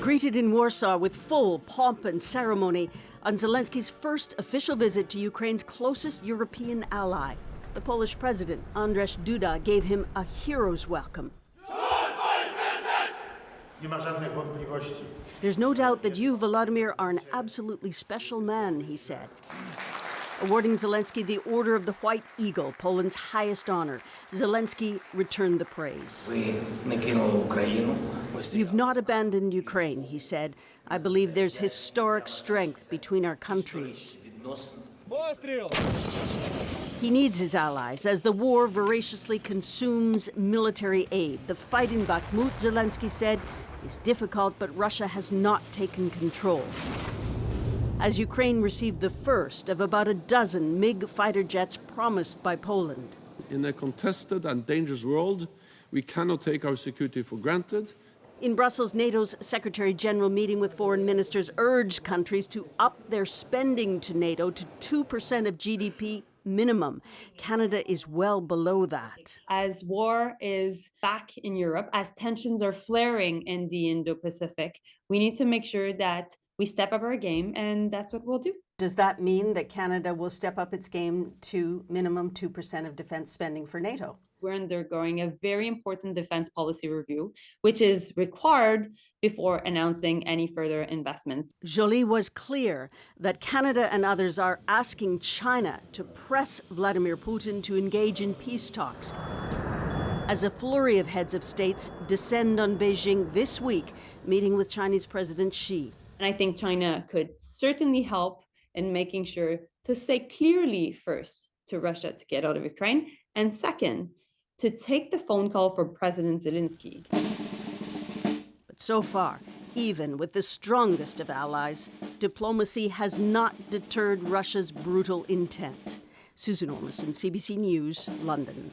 Greeted in Warsaw with full pomp and ceremony on Zelensky's first official visit to Ukraine's closest European ally. The Polish president, Andrzej Duda, gave him a hero's welcome. There's no doubt that you, Volodymyr, are an absolutely special man, he said. Awarding Zelensky the Order of the White Eagle, Poland's highest honor, Zelensky returned the praise. You've not abandoned Ukraine, he said. I believe there's historic strength between our countries. He needs his allies as the war voraciously consumes military aid. The fight in Bakhmut, Zelensky said, is difficult, but Russia has not taken control. As Ukraine received the first of about a dozen MiG fighter jets promised by Poland. In a contested and dangerous world, we cannot take our security for granted. In Brussels, NATO's Secretary General meeting with foreign ministers urged countries to up their spending to NATO to 2% of GDP minimum. Canada is well below that. As war is back in Europe, as tensions are flaring in the Indo-Pacific, we need to make sure that we step up our game, and that's what we'll do. Does that mean that Canada will step up its game to minimum 2% of defense spending for NATO? We're undergoing a very important defense policy review, which is required before announcing any further investments. Joly was clear that Canada and others are asking China to press Vladimir Putin to engage in peace talks, as a flurry of heads of states descend on Beijing this week, meeting with Chinese President Xi. And I think China could certainly help in making sure to say clearly first to Russia to get out of Ukraine, and second, to take the phone call from President Zelenskyy. But so far, even with the strongest of allies, diplomacy has not deterred Russia's brutal intent. Susan Ormiston, CBC News, London.